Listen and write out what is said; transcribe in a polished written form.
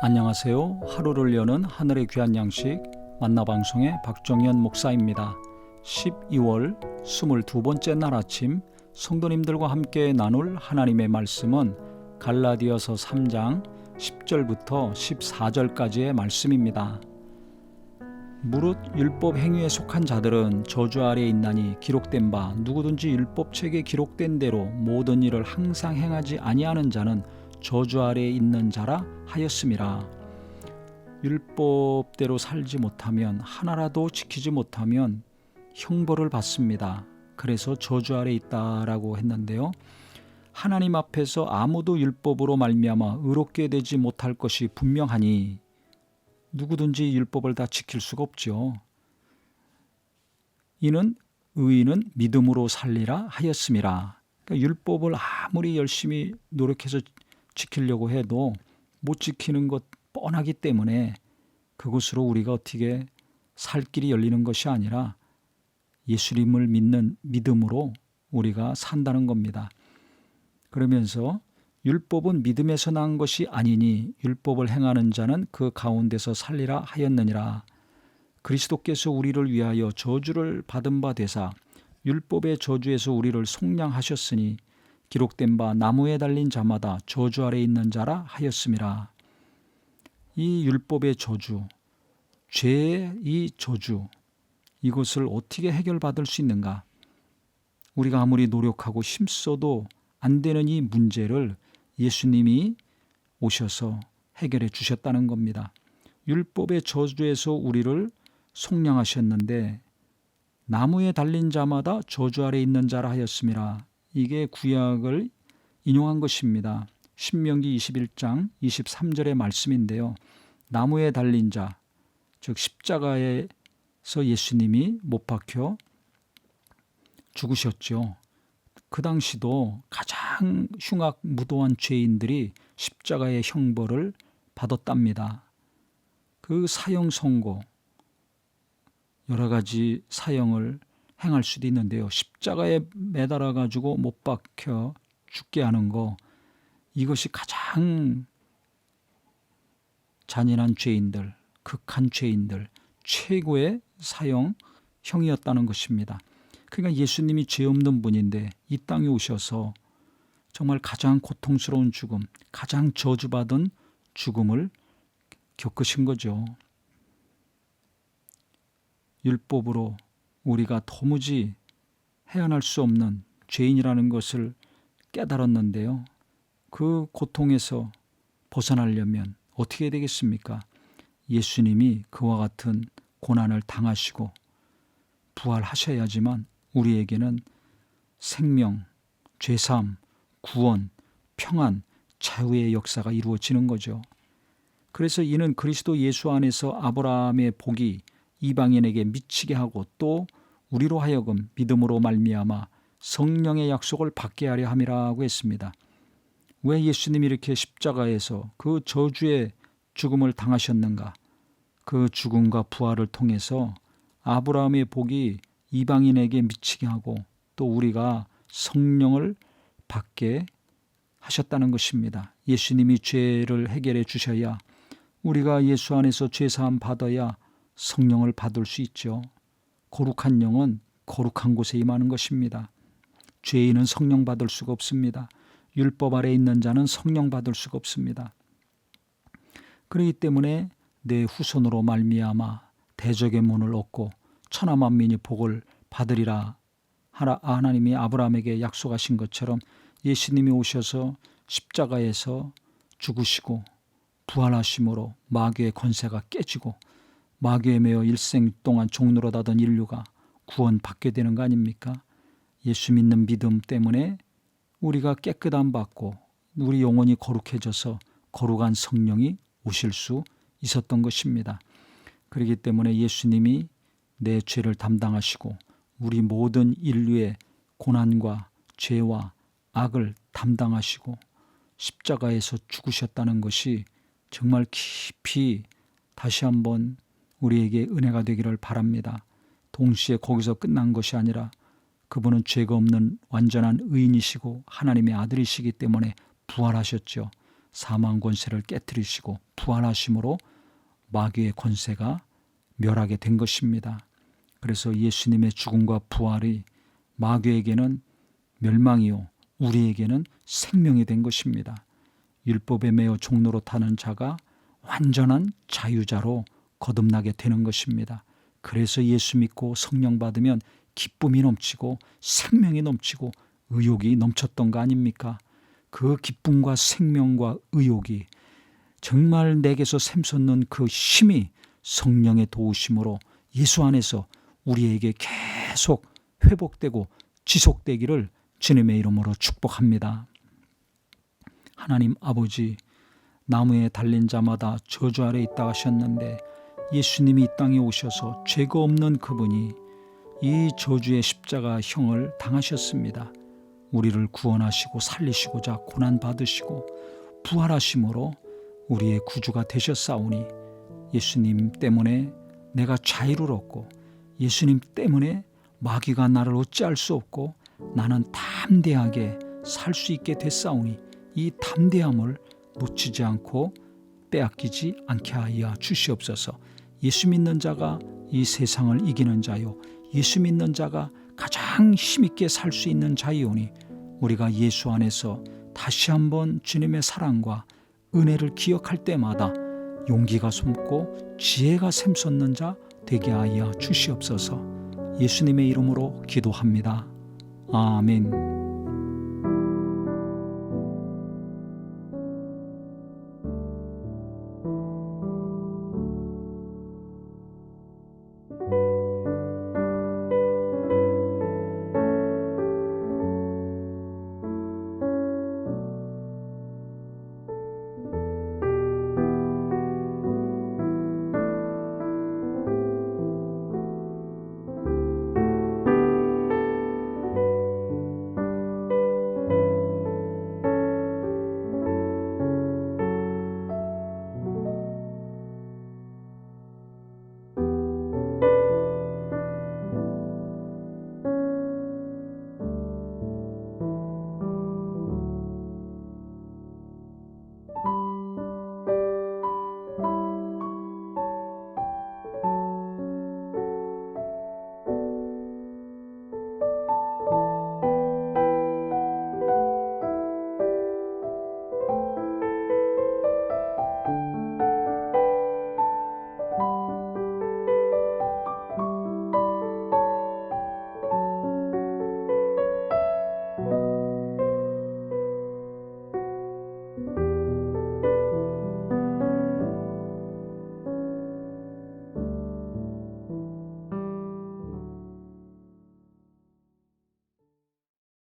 안녕하세요. 하루를 여는 하늘의 귀한 양식 만나방송의 박정현 목사입니다. 12월 22번째 날 아침 성도님들과 함께 나눌 하나님의 말씀은 갈라디아서 3장 10절부터 14절까지의 말씀입니다. 무릇 율법 행위에 속한 자들은 저주 아래에 있나니 기록된 바 누구든지 율법책에 기록된 대로 모든 일을 항상 행하지 아니하는 자는 저주 아래에 있는 자라 하였음이라. 율법대로 살지 못하면, 하나라도 지키지 못하면 형벌을 받습니다. 그래서 저주 아래에 있다라고 했는데요. 하나님 앞에서 아무도 율법으로 말미암아 의롭게 되지 못할 것이 분명하니 누구든지 율법을 다 지킬 수가 없죠. 이는 의인은 믿음으로 살리라 하였음이라. 그러니까 율법을 아무리 열심히 노력해서 지키려고 해도 못 지키는 것 뻔하기 때문에 그것으로 우리가 어떻게 살 길이 열리는 것이 아니라 예수님을 믿는 믿음으로 우리가 산다는 겁니다. 그러면서 율법은 믿음에서 난 것이 아니니 율법을 행하는 자는 그 가운데서 살리라 하였느니라. 그리스도께서 우리를 위하여 저주를 받은 바 되사 율법의 저주에서 우리를 속량하셨으니 기록된 바 나무에 달린 자마다 저주 아래 있는 자라 하였음이라. 이 율법의 저주, 죄의 이 저주, 이것을 어떻게 해결받을 수 있는가? 우리가 아무리 노력하고 힘써도 안 되는 이 문제를 예수님이 오셔서 해결해 주셨다는 겁니다. 율법의 저주에서 우리를 속량하셨는데 나무에 달린 자마다 저주 아래 있는 자라 하였음이라. 이게 구약을 인용한 것입니다. 신명기 21장 23절의 말씀인데요. 나무에 달린 자, 즉 십자가에서 예수님이 못 박혀 죽으셨죠. 그 당시도 가장 흉악무도한 죄인들이 십자가의 형벌을 받았답니다. 그 사형 선고, 여러 가지 사형을 행할 수도 있는데요. 십자가에 매달아 가지고 못 박혀 죽게 하는 거, 이것이 가장 잔인한 죄인들, 극한 죄인들, 최고의 사형형이었다는 것입니다. 그러니까 예수님이 죄 없는 분인데 이 땅에 오셔서 정말 가장 고통스러운 죽음, 가장 저주받은 죽음을 겪으신 거죠. 율법으로 우리가 도무지 헤어날 수 없는 죄인이라는 것을 깨달았는데요. 그 고통에서 벗어나려면 어떻게 해야 되겠습니까? 예수님이 그와 같은 고난을 당하시고 부활하셔야지만 우리에게는 생명, 죄사함, 구원, 평안, 자유의 역사가 이루어지는 거죠. 그래서 이는 그리스도 예수 안에서 아브라함의 복이 이방인에게 미치게 하고 또 우리로 하여금 믿음으로 말미암아 성령의 약속을 받게 하려 함이라고 했습니다. 왜 예수님이 이렇게 십자가에서 그 저주의 죽음을 당하셨는가? 그 죽음과 부활을 통해서 아브라함의 복이 이방인에게 미치게 하고 또 우리가 성령을 받게 하셨다는 것입니다. 예수님이 죄를 해결해 주셔야, 우리가 예수 안에서 죄사함 받아야 성령을 받을 수 있죠. 거룩한 영은 거룩한 곳에 임하는 것입니다. 죄인은 성령 받을 수가 없습니다. 율법 아래 있는 자는 성령 받을 수가 없습니다. 그렇기 때문에 내 후손으로 말미암아 대적의 문을 얻고 천하 만민이 복을 받으리라 하나님이 아브라함에게 약속하신 것처럼 예수님이 오셔서 십자가에서 죽으시고 부활하심으로 마귀의 권세가 깨지고 마귀에 매여 일생 동안 종로로 다던 인류가 구원받게 되는 거 아닙니까? 예수 믿는 믿음 때문에 우리가 깨끗함 받고 우리 영혼이 거룩해져서 거룩한 성령이 오실 수 있었던 것입니다. 그렇기 때문에 예수님이 내 죄를 담당하시고 우리 모든 인류의 고난과 죄와 악을 담당하시고 십자가에서 죽으셨다는 것이 정말 깊이 다시 한번 우리에게 은혜가 되기를 바랍니다. 동시에 거기서 끝난 것이 아니라 그분은 죄가 없는 완전한 의인이시고 하나님의 아들이시기 때문에 부활하셨죠. 사망 권세를 깨뜨리시고 부활하심으로 마귀의 권세가 멸하게 된 것입니다. 그래서 예수님의 죽음과 부활이 마귀에게는 멸망이요 우리에게는 생명이 된 것입니다. 율법에 매여 종로로 타는 자가 완전한 자유자로 거듭나게 되는 것입니다. 그래서 예수 믿고 성령 받으면 기쁨이 넘치고 생명이 넘치고 의욕이 넘쳤던 거 아닙니까? 그 기쁨과 생명과 의욕이 정말 내게서 샘솟는 그 힘이 성령의 도우심으로 예수 안에서 우리에게 계속 회복되고 지속되기를 주님의 이름으로 축복합니다. 하나님 아버지, 나무에 달린 자마다 저주 아래 있다 하셨는데 예수님이 이 땅에 오셔서 죄가 없는 그분이 이 저주의 십자가형을 당하셨습니다. 우리를 구원하시고 살리시고자 고난받으시고 부활하심으로 우리의 구주가 되셨사오니 예수님 때문에 내가 자유를 얻고 예수님 때문에 마귀가 나를 어찌할 수 없고 나는 담대하게 살 수 있게 됐사오니 이 담대함을 놓치지 않고 빼앗기지 않게 하여 주시옵소서. 예수 믿는 자가 이 세상을 이기는 자요 예수 믿는 자가 가장 힘있게 살 수 있는 자이오니 우리가 예수 안에서 다시 한번 주님의 사랑과 은혜를 기억할 때마다 용기가 솟고 지혜가 샘솟는 자 되게 하여 주시옵소서. 예수님의 이름으로 기도합니다. 아멘.